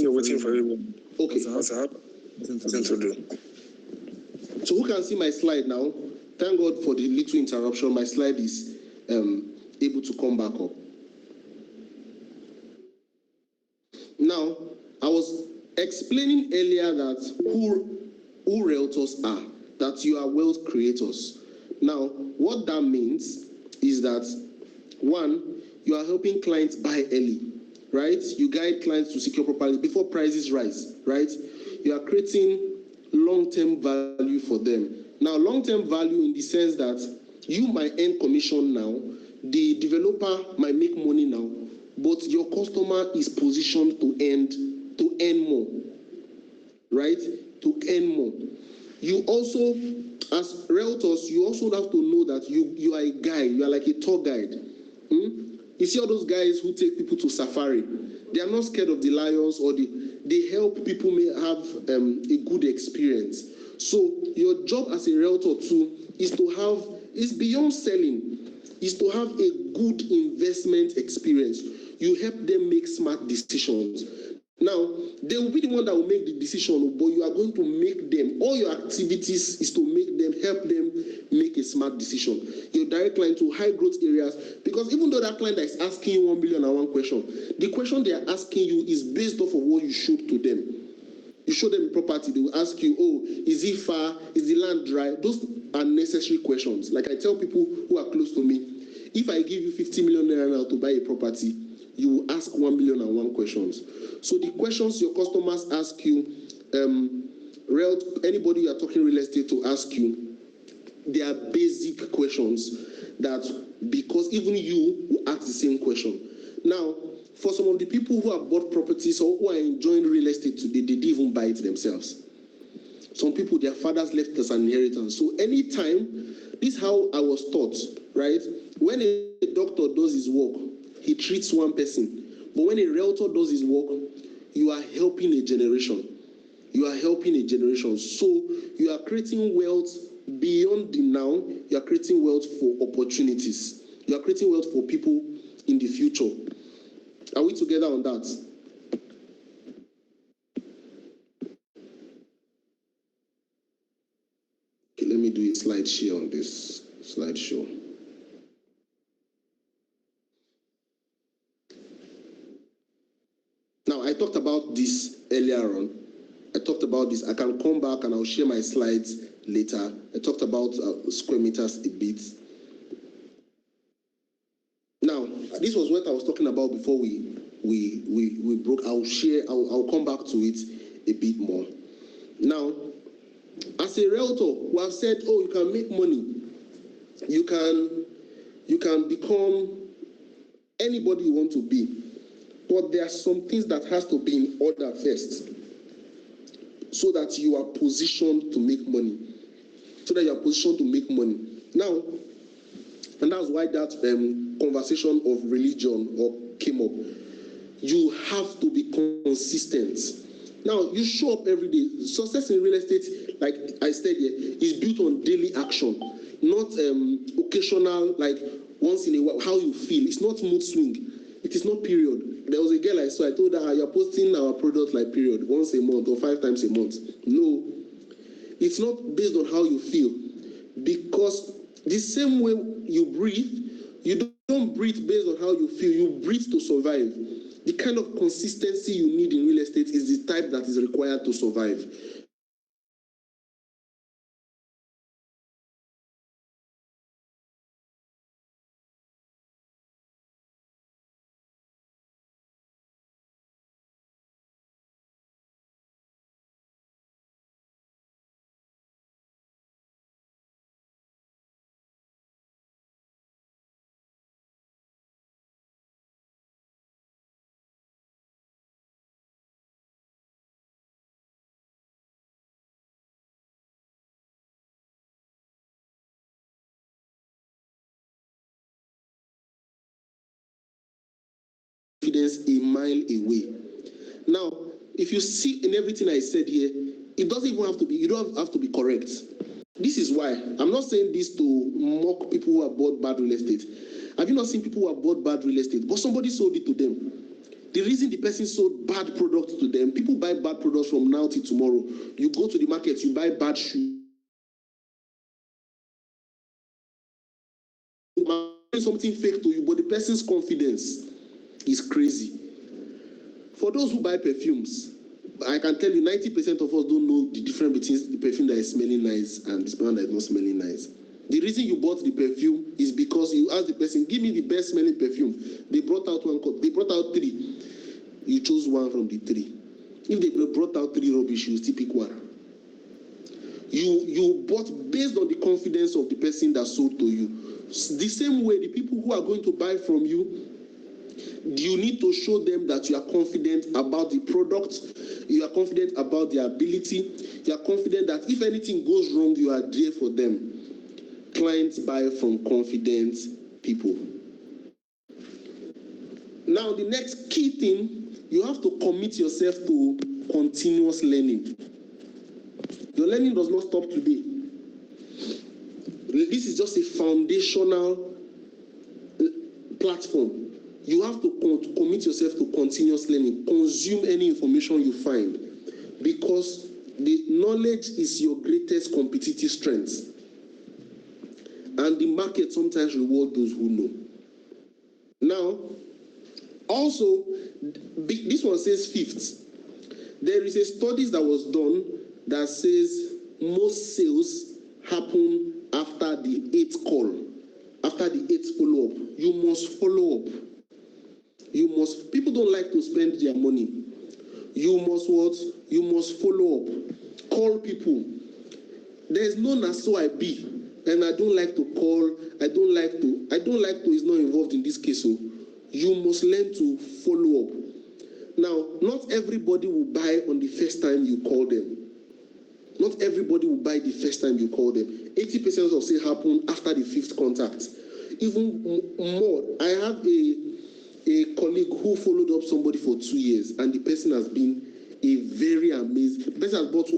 waiting for you. Okay. Nothing to do. So who can see my slide now? Thank God for the little interruption. My slide is able to come back up. Now, I was explaining earlier that who realtors are, that you are wealth creators. Now, what that means is that, one, you are helping clients buy early, right? You guide clients to secure properly before prices rise, right? You are creating long-term value for them. Now, long-term value in the sense that you might earn commission now, the developer might make money now, but your customer is positioned to earn more, right? To earn more. You also, as realtors, you also have to know that you are a guide. You are like a tour guide. You see all those guys who take people to safari. They are not scared of the lions, or they help people may have a good experience. So your job as a realtor too is beyond selling, is to have a good investment experience. You help them make smart decisions. Now, they will be the one that will make the decision, but you are going to make them, all your activities is to help them make a smart decision. Your direct client to high growth areas, because even though that client that is asking you 1,000,001 question, the question they are asking you is based off of what you showed to them. You show them property, they will ask you, oh, is it far? Is the land dry? Those are necessary questions. Like I tell people who are close to me, if I give you 50 million naira now to buy a property, you will ask 1,000,001 questions. So the questions your customers ask you, anybody you are talking real estate to ask you, they are basic questions that, because even you will ask the same question. Now, for some of the people who have bought properties or who are enjoying real estate today, they didn't even buy it themselves. Some people, their fathers left as an inheritance. So anytime, this is how I was taught, right? When a doctor does his work, he treats one person. But when a realtor does his work, you are helping a generation. You are helping a generation. So you are creating wealth beyond the now. You are creating wealth for opportunities. You are creating wealth for people in the future. Are we together on that? Okay, let me do a slide share on this slideshow. Now, I talked about this earlier on. I can come back and I'll share my slides later. I talked about Squaremetres a bit. Now, this was what I was talking about before we broke. I'll come back to it a bit more. Now, as a realtor, we have said, oh, you can make money. You can become anybody you want to be. But there are some things that has to be in order first, so that you are positioned to make money. Now, and that's why that conversation of religion came up. You have to be consistent. Now, you show up every day. Success in real estate, like I said here, is built on daily action, not occasional, like once in a while, how you feel. It's not mood swing. It is not period. There was a girl I saw, I told her, you're posting our product like period, once a month or 5 times a month. No, it's not based on how you feel. Because the same way you breathe, you don't breathe based on how you feel, you breathe to survive. The kind of consistency you need in real estate is the type that is required to survive. Confidence a mile away. Now, if you see in everything I said here, it doesn't even have to be, you don't have to be correct. This is why I'm not saying this to mock people who have bought bad real estate. Have you not seen people who have bought bad real estate, but somebody sold it to them? The reason the person sold bad products to them, people buy bad products from now till tomorrow. You go to the market, you buy bad shoes. Something fake to you, but the person's confidence is crazy. For those who buy perfumes, I can tell you 90% of us don't know the difference between the perfume that is smelling nice and the one that is not smelling nice. The reason you bought the perfume is because you asked the person, give me the best smelling perfume. They brought out they brought out 3. You chose one from the 3. If they brought out 3 rubbish, you still pick one. You bought based on the confidence of the person that sold to you. The same way, the people who are going to buy from you, you need to show them that you are confident about the product, you are confident about their ability, you are confident that if anything goes wrong, you are there for them. Clients buy from confident people. Now, the next key thing, you have to commit yourself to continuous learning. Your learning does not stop today. This is just a foundational platform. You have to commit yourself to continuous learning. Consume any information you find, because the knowledge is your greatest competitive strength. And the market sometimes rewards those who know. Now, also, this one says 5th. There is a study that was done that says most sales happen after the 8th call, after the 8th follow-up. You must follow up. People don't like to spend their money. You must what? You must follow up. Call people. There is no na so I be, and I don't like to call. I don't like to is not involved in this case. So you must learn to follow up. Now, not everybody will buy on the first time you call them. Not everybody will buy the first time you call them. 80% of sales happen after the 5th contact. Even more, I have a colleague who followed up somebody for 2 years, and the person has been a very amazing. The person has bought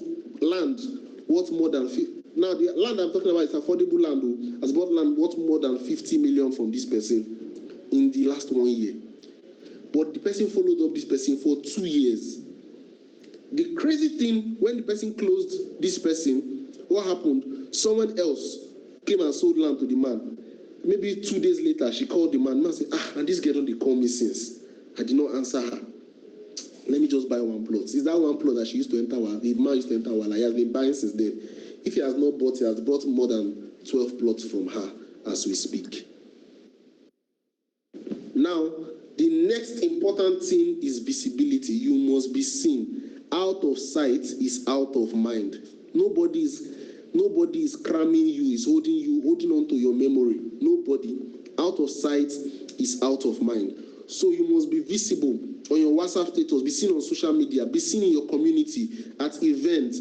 land worth more than now the land I'm talking about is affordable land. Has bought land worth more than 50 million from this person in the last 1 year. But the person followed up this person for 2 years. The crazy thing, when the person closed this person, what happened? Someone else came and sold land to the man. Maybe 2 days later, she called the man. The man said, and this girl don't call me since. I did not answer her. Let me just buy 1 plot. Is that 1 plot that she used to enter? The man used to enter while he has been buying since then. If he has not bought, he has bought more than 12 plots from her as we speak. Now, the next important thing is visibility. You must be seen. Out of sight is out of mind. Nobody is cramming you, is holding on to your memory. Nobody. Out of sight is out of mind. So you must be visible on your WhatsApp status, be seen on social media, be seen in your community, at events.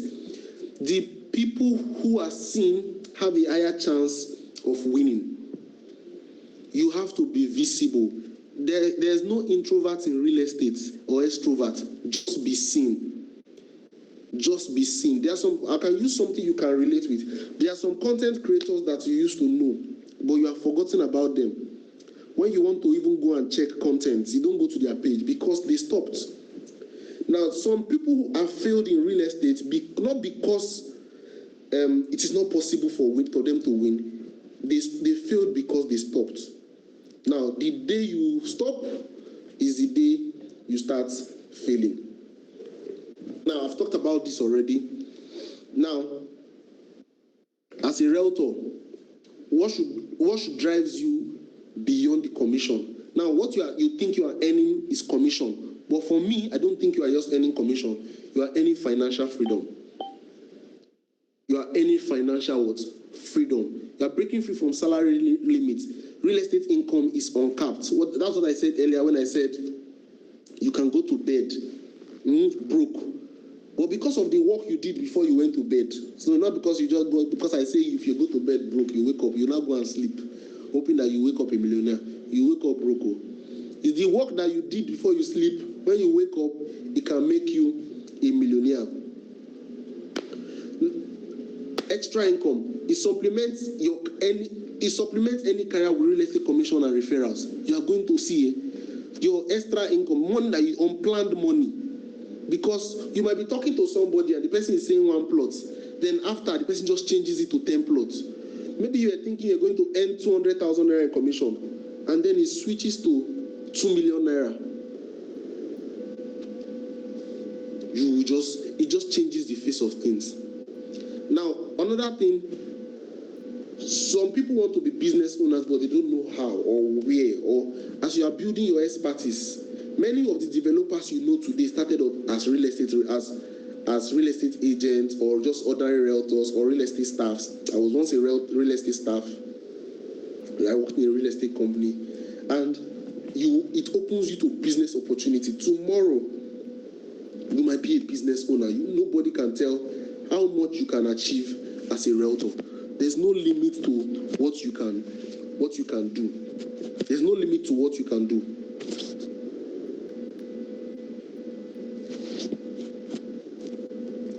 The people who are seen have a higher chance of winning. You have to be visible. There's no introvert in real estate or extrovert. Just be seen. Just be seen. I can use something you can relate with. There are some content creators that you used to know, but you have forgotten about them. When you want to even go and check content, you don't go to their page because they stopped. Now, some people who have failed in real estate, not because it is not possible for them to win. They failed because they stopped. Now, the day you stop is the day you start failing. Now, I've talked about this already. Now, as a realtor, what should drives you beyond the commission? Now, what you think you are earning is commission. But for me, I don't think you are just earning commission. You are earning financial freedom. You are earning financial what? Freedom. You are breaking free from salary limits. Real estate income is uncapped. That's what I said earlier when I said you can go to bed broke. But because of the work you did before you went to bed. So not because you just go, because I say if you go to bed broke, you wake up, you now go and sleep, hoping that you wake up a millionaire. You wake up broke. It's the work that you did before you sleep. When you wake up, it can make you a millionaire. Extra income. It supplements any career with real estate commission and referrals. You are going to see your extra income, money that is unplanned money. Because you might be talking to somebody and the person is saying 1 plot, then after the person just changes it to 10 plots. Maybe you are thinking you're going to earn 200,000 naira in commission, and then it switches to 2 million naira. It just changes the face of things. Now, another thing, some people want to be business owners, but they don't know how or where. Or as you are building your expertise, many of the developers you know today started up as real estate agents, or just ordinary realtors or real estate staffs. I was once a real estate staff. I worked in a real estate company, and it opens you to business opportunity. Tomorrow, you might be a business owner. Nobody can tell how much you can achieve as a realtor. There's no limit to what you can do. There's no limit to what you can do.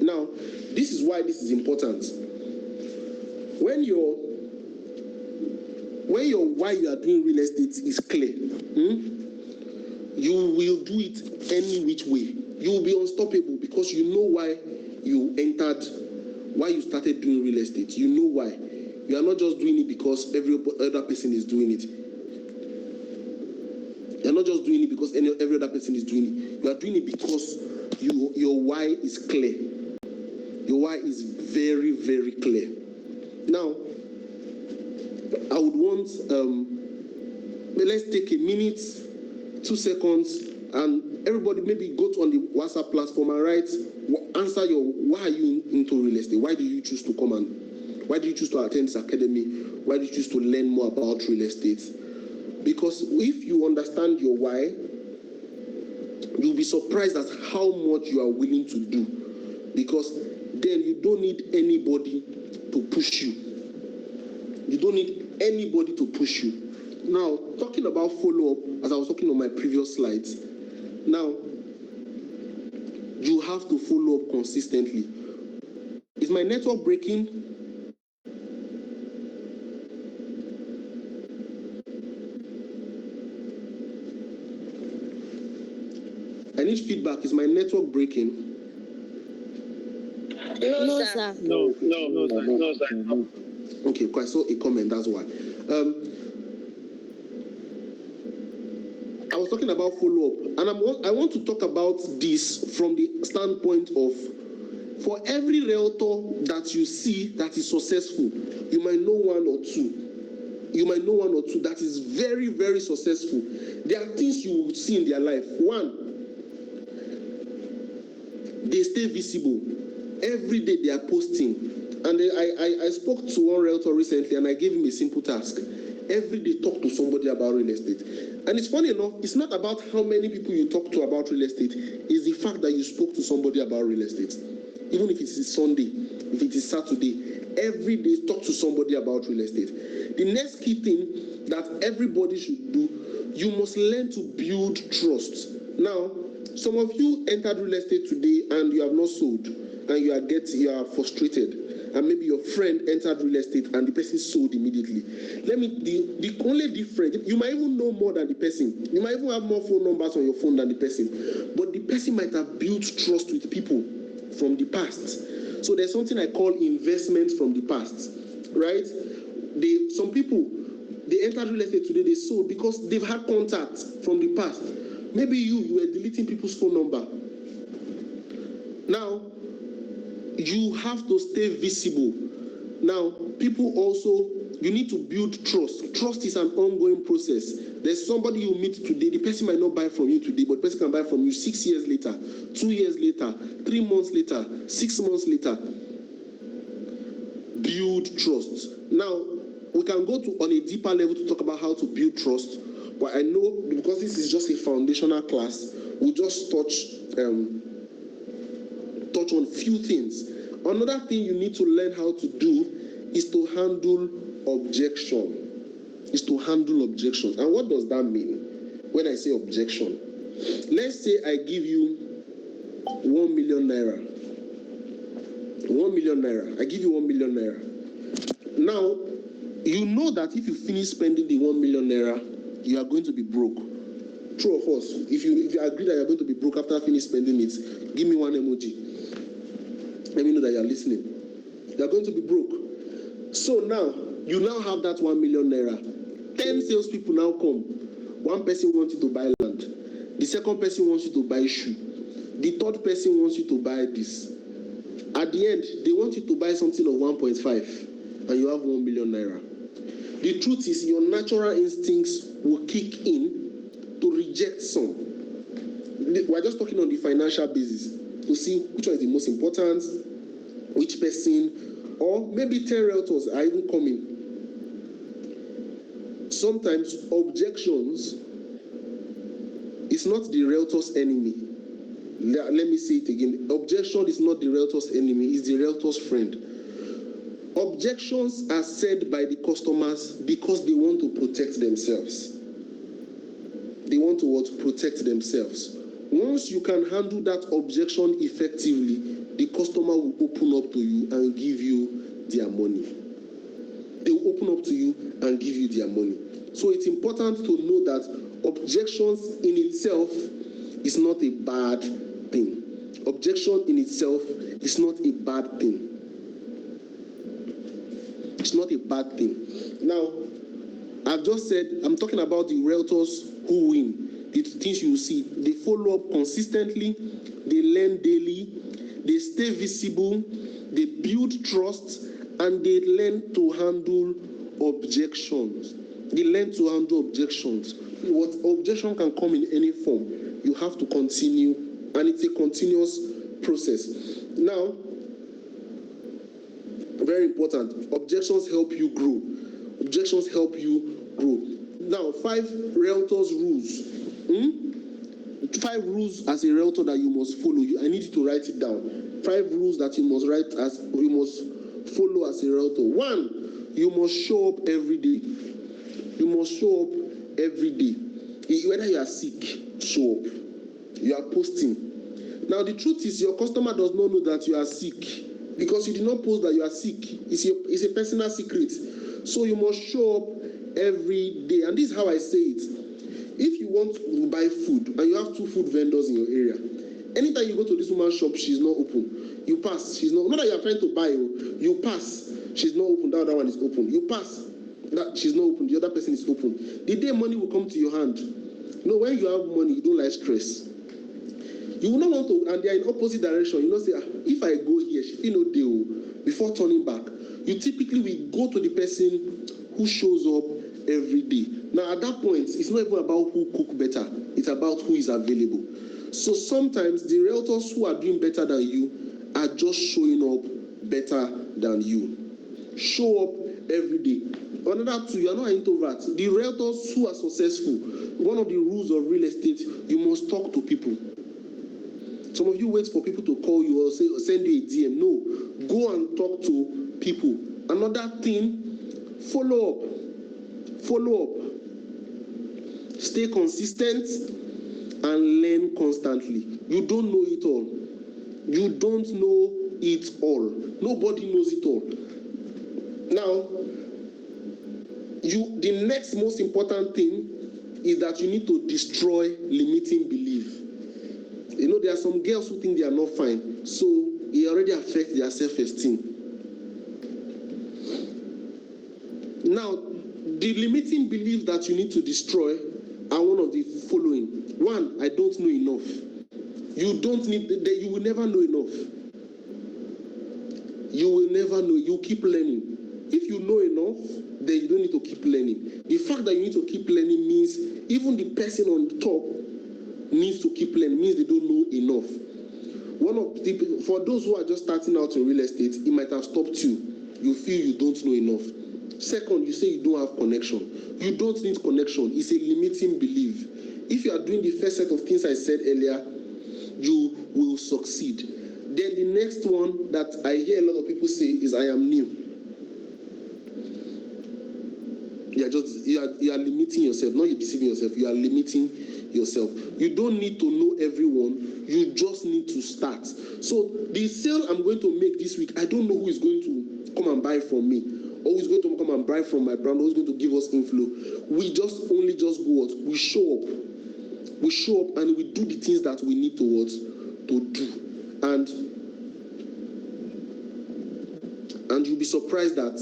Now, this is why this is important. When your why you are doing real estate is clear, you will do it any which way. You will be unstoppable because you know why you started doing real estate. You know why. You are not just doing it because every other person is doing it. You are not just doing it because every other person is doing it. You are doing it because your why is clear. Your why is very, very clear. Now, I would want, let's take a minute, 2 seconds, and everybody maybe go on the WhatsApp platform and answer why are you into real estate? Why do you choose to come and why do you choose to attend this academy? Why do you choose to learn more about real estate? Because if you understand your why, you'll be surprised at how much you are willing to do. Because then you don't need anybody to push you. You don't need anybody to push you. Now, talking about follow-up, as I was talking on my previous slides, now, you have to follow up consistently. Is my network breaking? I need feedback. Is my network breaking? No, sir. No, sir. Okay, I saw a comment, that's why. I was talking about follow-up, and I want to talk about this from the standpoint of, for every realtor that you see that is successful, you might know one or two. You might know one or two that is very, very successful. There are things you will see in their life. One, they stay visible. Every day they are posting. And I spoke to one realtor recently, and I gave him a simple task. Every day talk to somebody about real estate. And it's funny enough, it's not about how many people you talk to about real estate, it's the fact that you spoke to somebody about real estate. Even if it is Sunday, if it is Saturday, every day talk to somebody about real estate. The next key thing that everybody should do, you must learn to build trust. Now, some of you entered real estate today and you have not sold, and you are frustrated. And maybe your friend entered real estate and the person sold immediately. The only difference, you might even know more than the person. You might even have more phone numbers on your phone than the person. But the person might have built trust with people from the past. So there's something I call investments from the past, right? Some people, they entered real estate today, they sold because they've had contact from the past. Maybe you were deleting people's phone number. Now, you have to stay visible. Now, people also, you need to build trust. Trust is an ongoing process. There's somebody you meet today, the person might not buy from you today, but the person can buy from you 6 years later, 2 years later, 3 months later, 6 months later. Build trust. Now, we can go to on a deeper level to talk about how to build trust, but I know because this is just a foundational class, we'll just touch on few things. Another thing you need to learn how to do is to handle objection. And what does that mean when I say objection? Let's say I give you 1 million naira. 1 million naira. I give you 1 million naira. Now, you know that if you finish spending the 1 million naira, you are going to be broke. True or false? If you agree that you're going to be broke after finish spending it, give me one emoji. Let me know that you're listening. You're going to be broke. So now, you now have that 1 million naira. 10 salespeople now come. One person wants you to buy land. The second person wants you to buy shoe. The third person wants you to buy this. At the end, they want you to buy something of 1.5 and you have 1 million naira. The truth is, your natural instincts will kick in to reject some. We're just talking on the financial basis to see which one is the most important, which person, or maybe 10 realtors are even coming. Sometimes objections is not the realtor's enemy. Let me say it again. Objection is not the realtor's enemy, it's the realtor's friend. Objections are said by the customers because they want to protect themselves. They want to protect themselves. Once you can handle that objection effectively, the customer will open up to you and give you their money. They will open up to you and give you their money. So it's important to know that objections in itself is not a bad thing. Objection in itself is not a bad thing. It's not a bad thing. Now, I've just said, I'm talking about the realtors who win. The things you see, they follow up consistently, they learn daily, they stay visible, they build trust, and they learn to handle objections. They learn to handle objections. What objection can come in any form. You have to continue, and it's a continuous process. Now, very important, objections help you grow. Objections help you grow. Now, 5 realtors rules. 5 rules as a realtor that you must follow. I need you to write it down. 5 rules that you must follow as a realtor. 1, you must show up every day. You must show up every day. Whether you are sick, show up. You are posting. Now, the truth is, your customer does not know that you are sick because you did not post that you are sick. It's a personal secret. So you must show up every day. And this is how I say it. If you want to buy food and you have 2 food vendors in your area, anytime you go to this woman's shop, she's not open. You pass. She's not that you are trying to buy. You pass. She's not open. The other one is open. You pass. That she's not open. The other person is open. The day money will come to your hand. When you have money, you don't like stress. You will not want to, and they are in opposite direction. You know, say, if I go here, she feel no deal. Before turning back, you typically will go to the person who shows up every day. Now, at that point, it's not even about who cook better. It's about who is available. So sometimes the realtors who are doing better than you are just showing up better than you. Show up every day. Another 2, you are not an introvert. The realtors who are successful, one of the rules of real estate, you must talk to people. Some of you wait for people to call you or send you a DM. No, go and talk to people. Another thing, follow up. Follow up. Stay consistent and learn constantly. You don't know it all. You don't know it all. Nobody knows it all. Now, the next most important thing is that you need to destroy limiting belief. There are some girls who think they are not fine, so it already affects their self-esteem. Now, the limiting beliefs that you need to destroy are one of the following. 1, I don't know enough. You will never know enough. You will never know. You keep learning. If you know enough, then you don't need to keep learning. The fact that you need to keep learning means even the person on top needs to keep learning, means they don't know enough. For those who are just starting out in real estate, it might have stopped you. You feel you don't know enough. Second, you say you don't have connection. You don't need connection. It's a limiting belief. If you are doing the first set of things I said earlier, you will succeed. Then the next one that I hear a lot of people say is, I am new. You are limiting yourself. Not you deceiving yourself. You are limiting yourself. You don't need to know everyone. You just need to start. So the sale I'm going to make this week, I don't know who is going to come and buy from me, or who is going to come and buy from my brand, or who is going to give us inflow. We just go out. We show up. we show up and we do the things that we need to do. And you'll be surprised that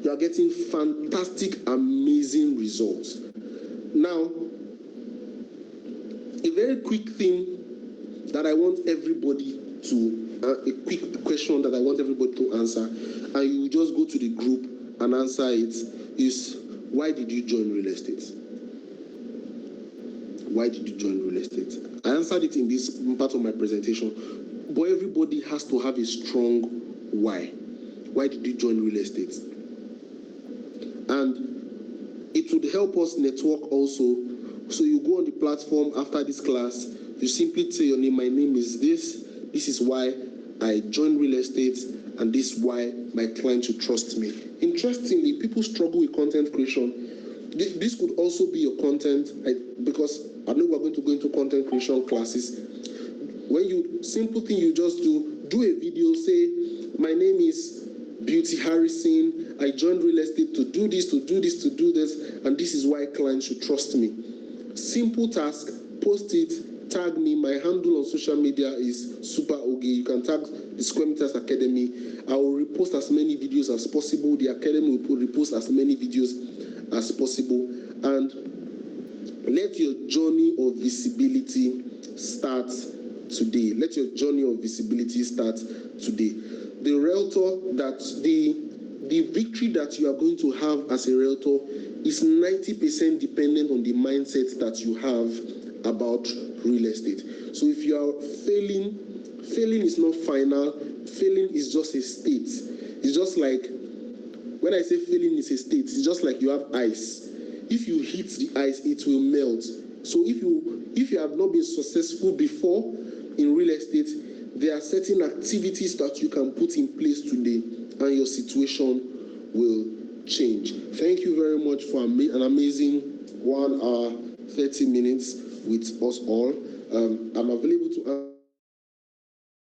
you are getting fantastic, amazing results. Now, a very quick thing that I want everybody to, a quick question that I want everybody to answer, and you just go to the group and answer it, is why did you join real estate? Why did you join real estate? I answered it in this part of my presentation, but everybody has to have a strong why. Why did you join real estate? And it would help us network also. So you go on the platform after this class, you simply say your name, my name is this is why I joined real estate, and this is why my clients should trust me. Interestingly, people struggle with content creation. This could also be your content, because I know we're going to go into content creation classes. When you, simple thing you just do a video, say, my name is Beauty Harrison, I joined real estate to do this, and this is why clients should trust me. Simple task, post it, tag me. My handle on social media is Super Oge. You can tag the Squaremetres Academy. I will repost as many videos as possible. The Academy will repost as many videos as possible. And let your journey of visibility start today. Let your journey of visibility start today. The realtor the victory that you are going to have as a realtor is 90% dependent on the mindset that you have about real estate. So if you are failing is not final. Failing is just a state. It's just like, when I say failing is a state, it's just like you have ice. If you hit the ice, it will melt. So if you have not been successful before in real estate, there are certain activities that you can put in place today, and your situation will change. Thank you very much for an amazing 1 hour, 30 minutes with us all. I'm available to